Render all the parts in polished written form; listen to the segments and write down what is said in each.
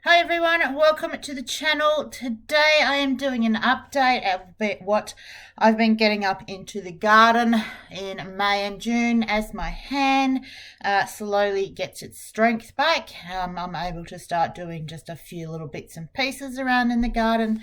Hi everyone, welcome to the channel. Today I am doing an update of what I've been getting up into the garden in May and June as my hand slowly gets its strength back. I'm able to start doing just a few little bits and pieces around in the garden.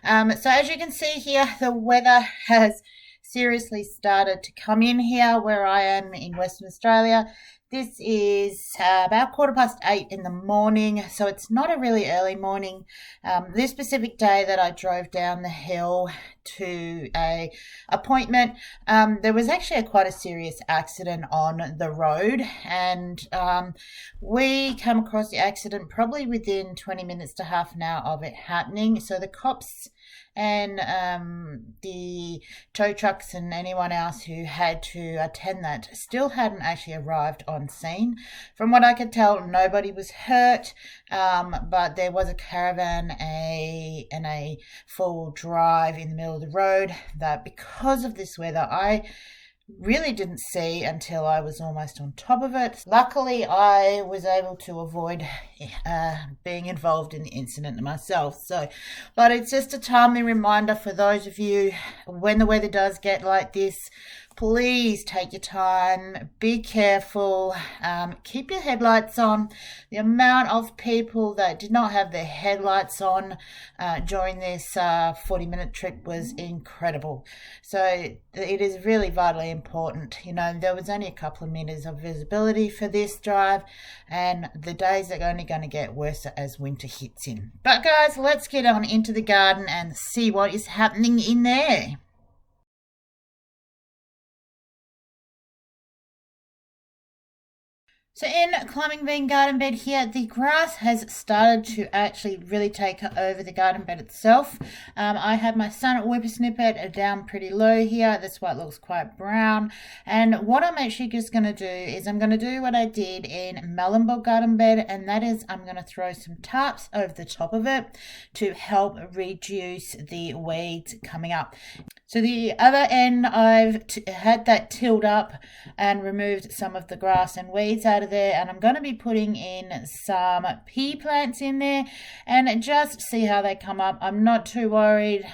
So as you can see here, the weather has seriously started to come in here where I am in Western Australia. This is about 8:15 in the morning, so it's not a really early morning. This specific day that I drove down the hill to a appointment, there was actually quite a serious accident on the road, and we come across the accident probably within 20 minutes to half an hour of it happening. So the cops and the tow trucks and anyone else who had to attend that still hadn't actually arrived on scene. From what I could tell, nobody was hurt, but there was a caravan and a full drive in the middle of the road that, because of this weather, I really didn't see until I was almost on top of it. Luckily, I was able to avoid being involved in the incident myself. But it's just a timely reminder for those of you, when the weather does get like this, please take your time, be careful, keep your headlights on. The amount of people that did not have their headlights on during this 40-minute trip was incredible. So it is really vitally important. You know, there was only a couple of meters of visibility for this drive, and the days are only going to get worse as winter hits in. But guys, let's get on into the garden and see what is happening in there. So in Climbing Bean garden bed here, the grass has started to actually really take over the garden bed itself. I have my sun whippersnipper down pretty low here. That's why it looks quite brown. And what I'm actually just going to do is I'm going to do what I did in Mallingbog garden bed, and that is I'm going to throw some tarps over the top of it to help reduce the weeds coming up. So the other end, I've had that tilled up and removed some of the grass and weeds out of there, and I'm going to be putting in some pea plants in there and just see how they come up. I'm not too worried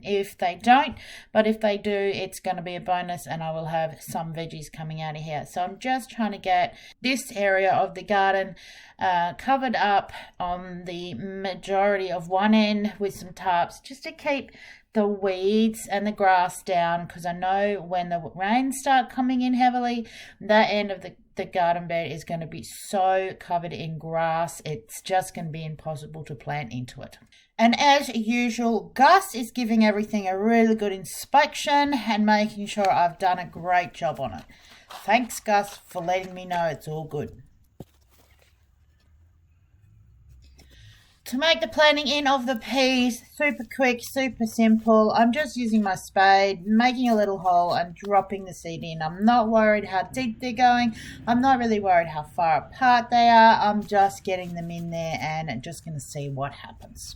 if they don't, but if they do, it's going to be a bonus and I will have some veggies coming out of here. So I'm just trying to get this area of the garden covered up on the majority of one end with some tarps, just to keep the weeds and the grass down, because I know when the rains start coming in heavily, that end of the garden bed is going to be so covered in grass, it's just going to be impossible to plant into it. And as usual, Gus is giving everything a really good inspection and making sure I've done a great job on it. Thanks, Gus, for letting me know it's all good. To make the planting in of the peas super quick, super simple, I'm just using my spade, making a little hole and dropping the seed in. I'm not worried how deep they're going. I'm not really worried how far apart they are. I'm just getting them in there and just going to see what happens.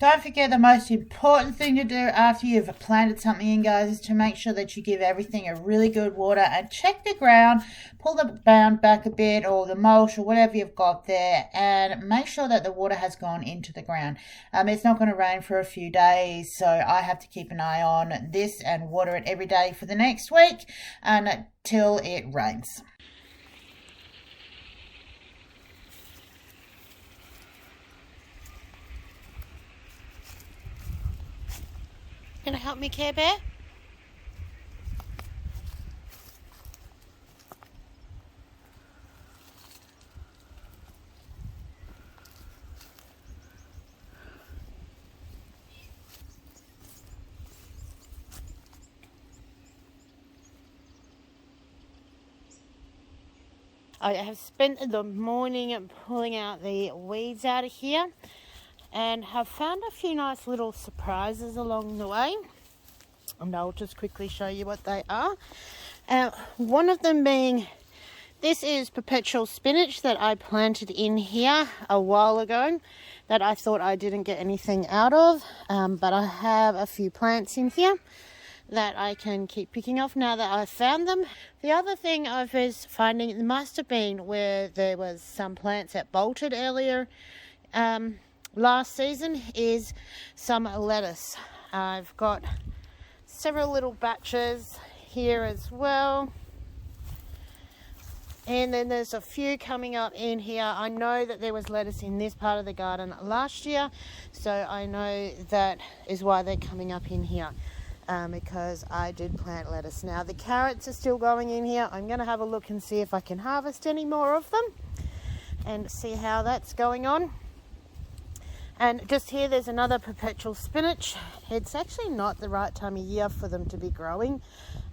Don't forget, the most important thing to do after you've planted something in, guys, is to make sure that you give everything a really good water and check the ground, pull the ground back a bit or the mulch or whatever you've got there, and make sure that the water has gone into the ground. It's not going to rain for a few days, so I have to keep an eye on this and water it every day for the next week until it rains. Gonna help me, Care Bear? I have spent the morning pulling out the weeds out of here and have found a few nice little surprises along the way. And I'll just quickly show you what they are. One of them being, this is perpetual spinach that I planted in here a while ago that I thought I didn't get anything out of, but I have a few plants in here that I can keep picking off now that I've found them. The other thing I was finding, it must have been where there was some plants that bolted earlier last season is some lettuce. I've got several little batches here as well. And then there's a few coming up in here. I know that there was lettuce in this part of the garden last year, so I know that is why they're coming up in here, because I did plant lettuce. Now the carrots are still going in here. I'm going to have a look and see if I can harvest any more of them and see how that's going on. And just here there's another perpetual spinach. It's actually not the right time of year for them to be growing,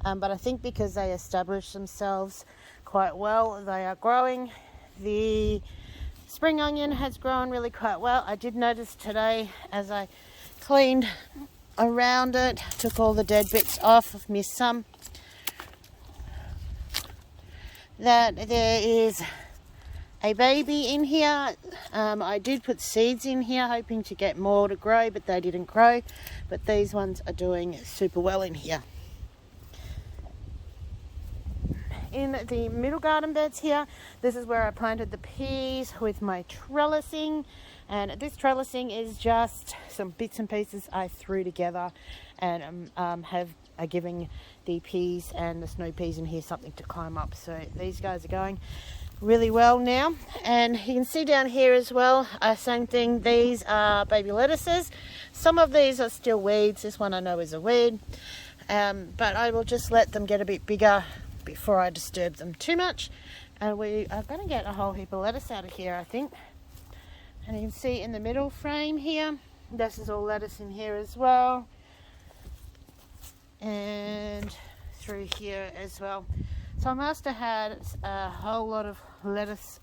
but I think because they established themselves quite well, they are growing. The spring onion has grown really quite well. I did notice today as I cleaned around it, took all the dead bits off, I've missed some, that there is a baby in here. I did put seeds in here hoping to get more to grow, but they didn't grow. But these ones are doing super well in here. In the middle garden beds here, this is where I planted the peas with my trellising, and this trellising is just some bits and pieces I threw together and are giving the peas and the snow peas in here something to climb up. So these guys are going really well now. And you can see down here as well, same thing, these are baby lettuces. Some of these are still weeds. This one I know is a weed, but I will just let them get a bit bigger before I disturb them too much. And we are going to get a whole heap of lettuce out of here, I think. And you can see in the middle frame here, this is all lettuce in here as well, and through here as well. So I must have had a whole lot of lettuce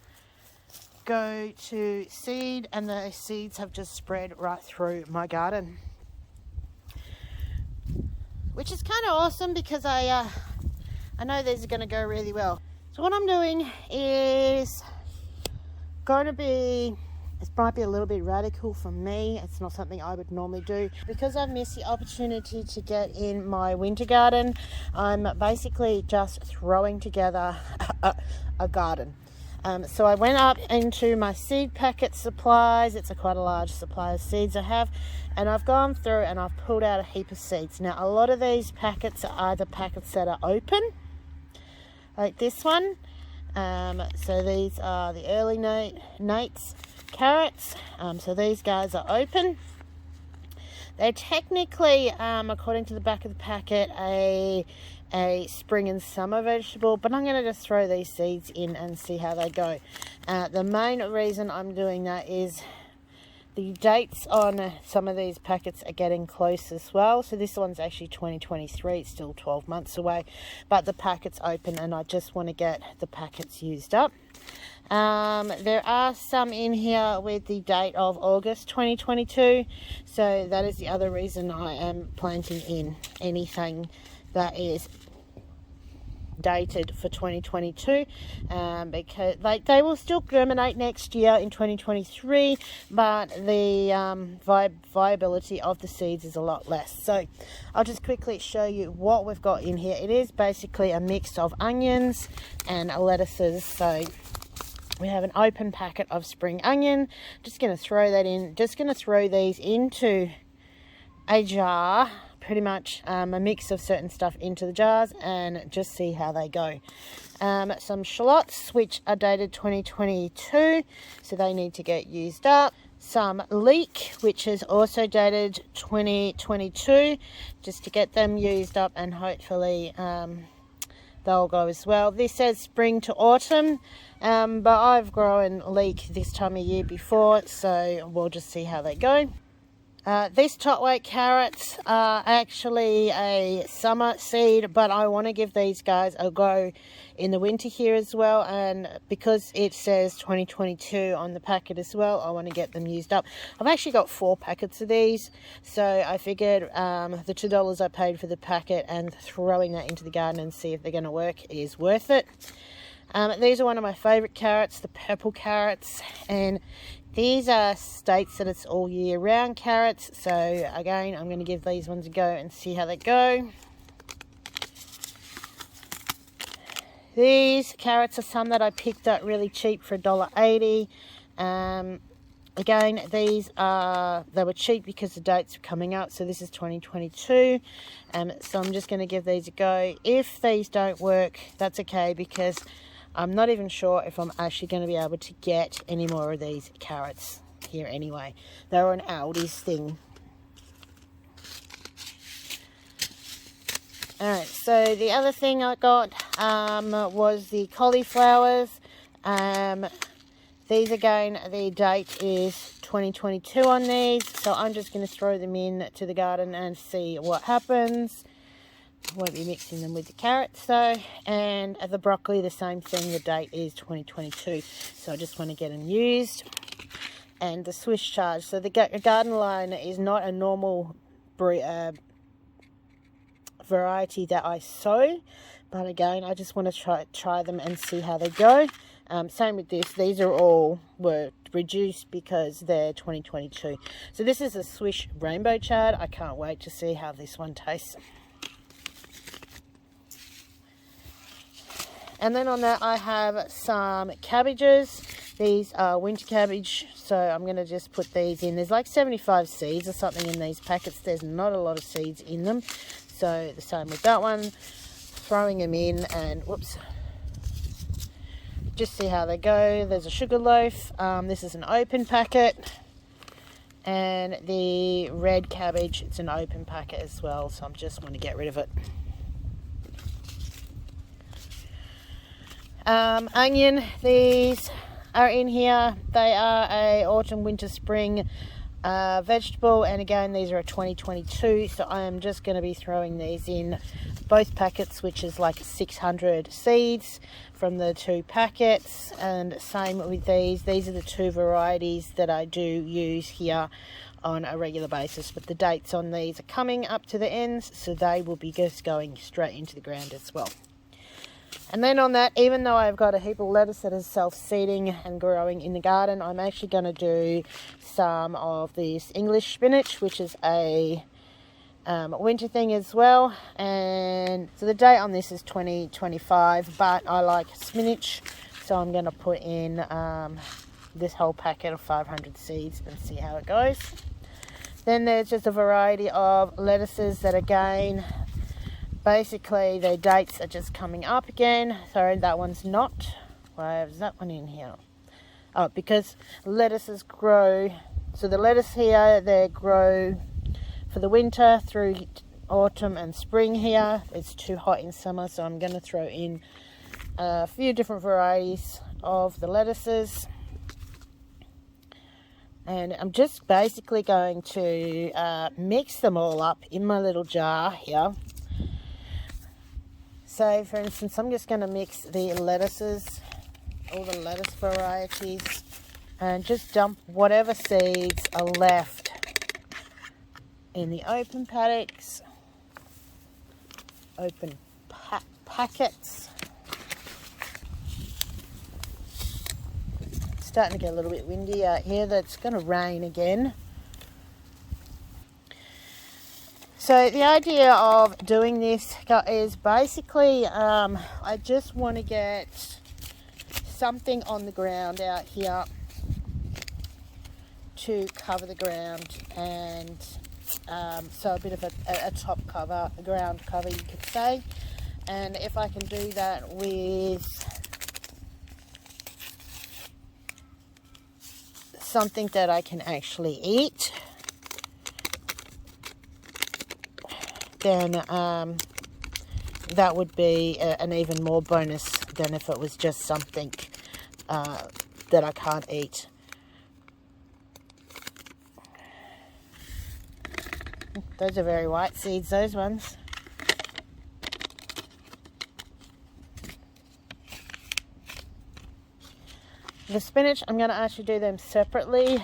go to seed, and the seeds have just spread right through my garden, which is kind of awesome because I know these are going to go really well. So what I'm doing is going to be, it might be a little bit radical for me. It's not something I would normally do. Because I've missed the opportunity to get in my winter garden, I'm basically just throwing together a garden. So I went up into my seed packet supplies. It's quite a large supply of seeds I have. And I've gone through and I've pulled out a heap of seeds. Now a lot of these packets are either packets that are open, like this one. So these are the early Nate's carrots. So these guys are open. They're technically, according to the back of the packet, a spring and summer vegetable, but I'm going to just throw these seeds in and see how they go. The main reason I'm doing that is the dates on some of these packets are getting close as well. So this one's actually 2023. It's still 12 months away, but the packet's open and I just want to get the packets used up. There are some in here with the date of August 2022. So that is the other reason I am planting in anything that is dated for 2022, because they will still germinate next year in 2023, but the viability of the seeds is a lot less. So I'll just quickly show you what we've got in here. It is basically a mix of onions and lettuces. So we have an open packet of spring onion. Just going to throw that in. Just going to throw these into a jar, pretty much a mix of certain stuff into the jars, and just see how they go. Some shallots, which are dated 2022, so they need to get used up. Some leek, which is also dated 2022, just to get them used up, and hopefully they'll go as well. This says spring to autumn, but I've grown leek this time of year before, so we'll just see how they go. These top weight carrots are actually a summer seed, but I want to give these guys a go in the winter here as well, and because it says 2022 on the packet as well, I want to get them used up. I've actually got 4 packets of these, so I figured the $2 I paid for the packet and throwing that into the garden and see if they're going to work is worth it. These are one of my favorite carrots, the purple carrots, and these are states that it's all year round carrots. So again, I'm going to give these ones a go and see how they go. These carrots are some that I picked up really cheap for $1.80. Again, they were cheap because the dates are coming up. So this is 2022. So I'm just going to give these a go. If these don't work, that's okay, because I'm not even sure if I'm actually going to be able to get any more of these carrots here anyway. They were an Aldi's thing. Alright, so the other thing I got was the cauliflowers. These again, the date is 2022 on these, so I'm just going to throw them in to the garden and see what happens. Won't be mixing them with the carrots though. And the broccoli, the same thing, the date is 2022, so I just want to get them used. And the Swiss Charge, so the garden line is not a normal variety that I sow, but again, I just want to try them and see how they go. Same with this. These were reduced because they're 2022. So this is a Swiss Rainbow Chard. I can't wait to see how this one tastes. And then on that, I have some cabbages. These are winter cabbage, so I'm going to just put these in. There's like 75 seeds or something in these packets. There's not a lot of seeds in them. So the same with that one. Throwing them in and whoops. Just see how they go. There's a sugar loaf. This is an open packet. And the red cabbage, it's an open packet as well. So I'm just want to get rid of it. Onion, these are in here. They are a autumn, winter, spring vegetable, and again these are a 2022, so I am just going to be throwing these in both packets, which is like 600 seeds from the 2 packets. And same with these are the 2 varieties that I do use here on a regular basis, but the dates on these are coming up to the ends, so they will be just going straight into the ground as well. And then on that, even though I've got a heap of lettuce that is self-seeding and growing in the garden, I'm actually going to do some of this English spinach, which is a winter thing as well. And so the date on this is 2025, but I like spinach, so I'm going to put in this whole packet of 500 seeds and see how it goes. Then there's just a variety of lettuces that again, basically their dates are just coming up again. Sorry, that one's not. Why is that one in here? Oh, because lettuces grow. So the lettuce here, they grow for the winter through autumn and spring here. It's too hot in summer, so I'm going to throw in a few different varieties of the lettuces. And I'm just basically going to mix them all up in my little jar here. So for instance, I'm just going to mix the lettuces, all the lettuce varieties, and just dump whatever seeds are left in the open packets, packets. It's starting to get a little bit windy out here. That's going to rain again. So the idea of doing this is basically I just want to get something on the ground out here to cover the ground, and so a bit of a top cover, a ground cover you could say. And if I can do that with something that I can actually eat, then that would be an even more bonus than if it was just something that I can't eat. Those are very white seeds, those ones. The spinach, I'm going to actually do them separately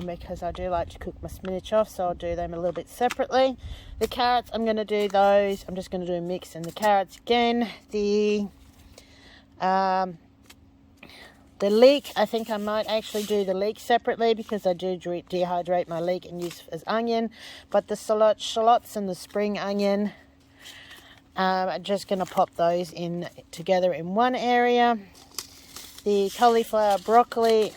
because I do like to cook my spinach off, so I'll do them a little bit separately. The carrots, I'm going to do those. I'm just going to do a mix in the carrots again. The leek, I think I might actually do the leek separately because I do dehydrate my leek and use it as onion. But the shallots and the spring onion, I'm just going to pop those in together in one area. The cauliflower, broccoli,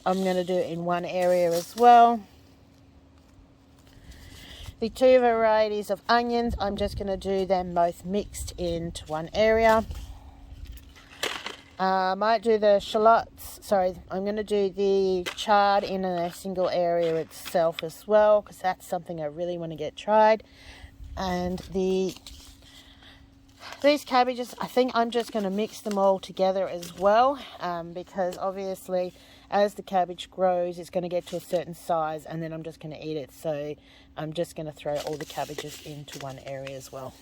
I'm going to do it in one area as well. The two varieties of onions, I'm just going to do them both mixed into one area. I might do the shallots, I'm going to do the chard in a single area itself as well, because that's something I really want to get tried. And these cabbages, I think I'm just going to mix them all together as well, because obviously as the cabbage grows, it's going to get to a certain size, and then I'm just going to eat it. So I'm just going to throw all the cabbages into one area as well.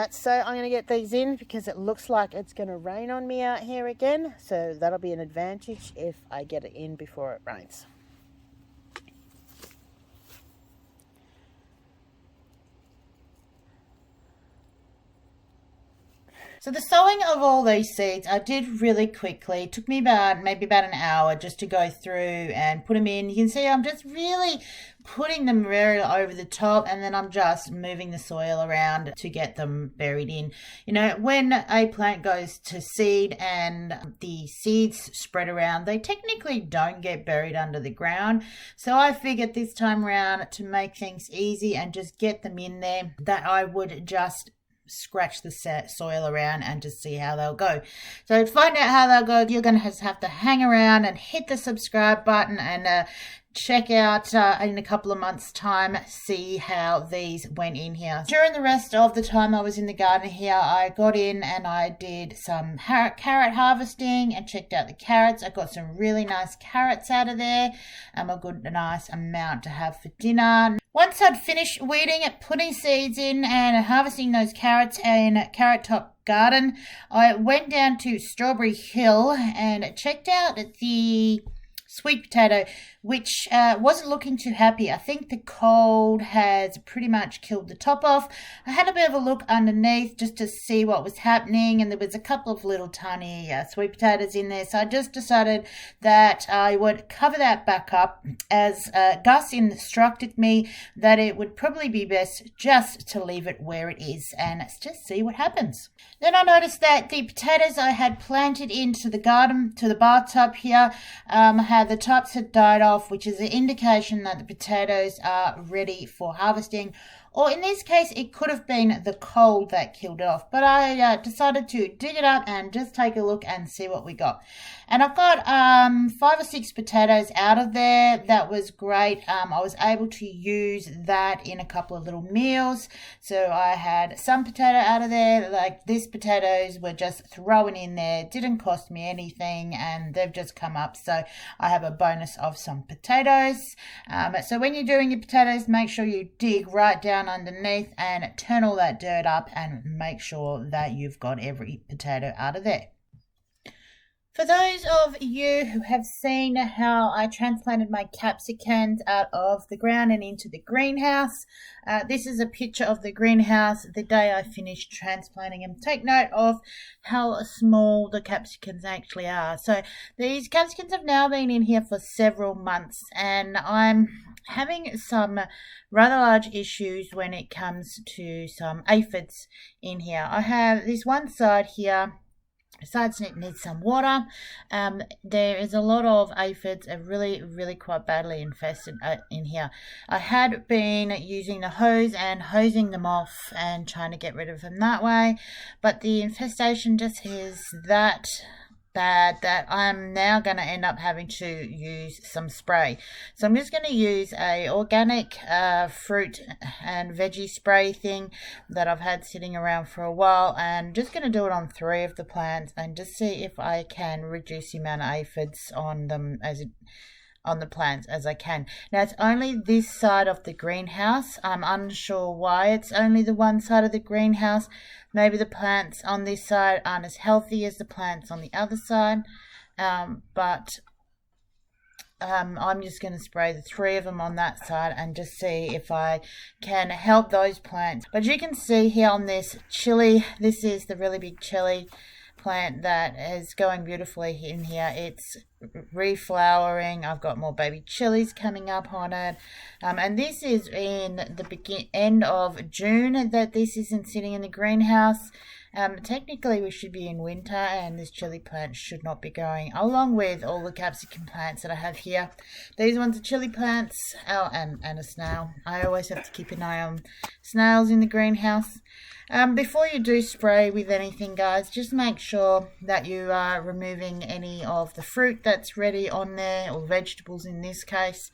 So I'm going to get these in because it looks like it's going to rain on me out here again. So that'll be an advantage if I get it in before it rains. So the sowing of all these seeds I did really quickly. It took me maybe about an hour just to go through and put them in. You can see I'm just really putting them very over the top, and then I'm just moving the soil around to get them buried in. You know, when a plant goes to seed and the seeds spread around, they technically don't get buried under the ground. So I figured this time around, to make things easy and just get them in there, that I would just scratch the soil around and just see how they'll go. So to find out how they'll go, you're going to have to hang around and hit the subscribe button and check out in a couple of months' time, see how these went in here. During the rest of the time I was in the garden here, I got in and I did some carrot harvesting and checked out the carrots. I got some really nice carrots out of there, a nice amount to have for dinner. Once I'd finished weeding it, putting seeds in and harvesting those carrots in Carrot Top Garden, I went down to Strawberry Hill and checked out the sweet potato, which wasn't looking too happy. I think the cold has pretty much killed the top off. I had a bit of a look underneath just to see what was happening, and there was a couple of little tiny sweet potatoes in there. So I just decided that I would cover that back up, as Gus instructed me that it would probably be best just to leave it where it is and just see what happens. Then I noticed that the potatoes I had planted into the garden, to the bathtub here, how the tops had died off, which is an indication that the potatoes are ready for harvesting. Or in this case, it could have been the cold that killed it off. But I decided to dig it up and just take a look and see what we got. And I've got 5 or 6 potatoes out of there. That was great. I was able to use that in a couple of little meals. So I had some potato out of there. Like, these potatoes were just thrown in there. Didn't cost me anything, and they've just come up. So I have a bonus of some potatoes. So when you're doing your potatoes, make sure you dig right down underneath and turn all that dirt up and make sure that you've got every potato out of there. For those of you who have seen how I transplanted my capsicums out of the ground and into the greenhouse, this is a picture of the greenhouse the day I finished transplanting them. Take note of how small the capsicums actually are. So these capsicums have now been in here for several months, and I'm having some rather large issues when it comes to some aphids in here. I have this one side here. Besides, it needs some water. There is a lot of aphids, are really quite badly infested in here. I had been using the hose and hosing them off and trying to get rid of them that way, but the infestation just is that bad that I'm now going to end up having to use some spray. So I'm just going to use a organic fruit and veggie spray thing that I've had sitting around for a while, and just going to do it on 3 of the plants and just see if I can reduce the amount of aphids on them on the plants as I can. Now, it's only this side of the greenhouse. I'm unsure why it's only the one side of the greenhouse. Maybe the plants on this side aren't as healthy as the plants on the other side. But I'm just going to spray the 3 of them on that side and just see if I can help those plants. But you can see here on this chili, this is the really big chili plant that is going beautifully in here. It's reflowering. I've got more baby chilies coming up on it, and this is in the end of June that this isn't sitting in the greenhouse. Technically we should be in winter and this chili plant should not be going, along with all the capsicum plants that I have here. These ones are chili plants, and a snail. I always have to keep an eye on snails in the greenhouse. Before you do spray with anything, guys, just make sure that you are removing any of the fruit that's ready on there, or vegetables in this case,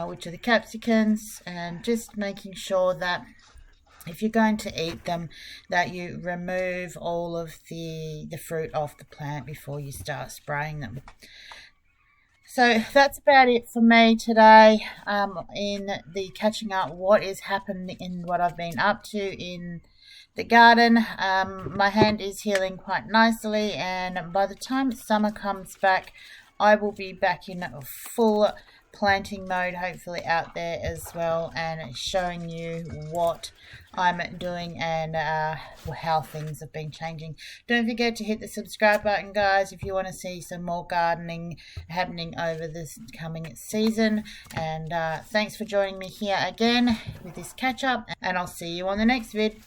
which are the capsicums, and just making sure that if you're going to eat them, that you remove all of the fruit off the plant before you start spraying them. So that's about it for me today, in the catching up what is happening in what I've been up to in the garden. My hand is healing quite nicely, and by the time summer comes back, I will be back in full planting mode, hopefully out there as well, and showing you what I'm doing and how things have been changing. Don't forget to hit the subscribe button, guys, if you want to see some more gardening happening over this coming season. And thanks for joining me here again with this catch up, and I'll see you on the next vid.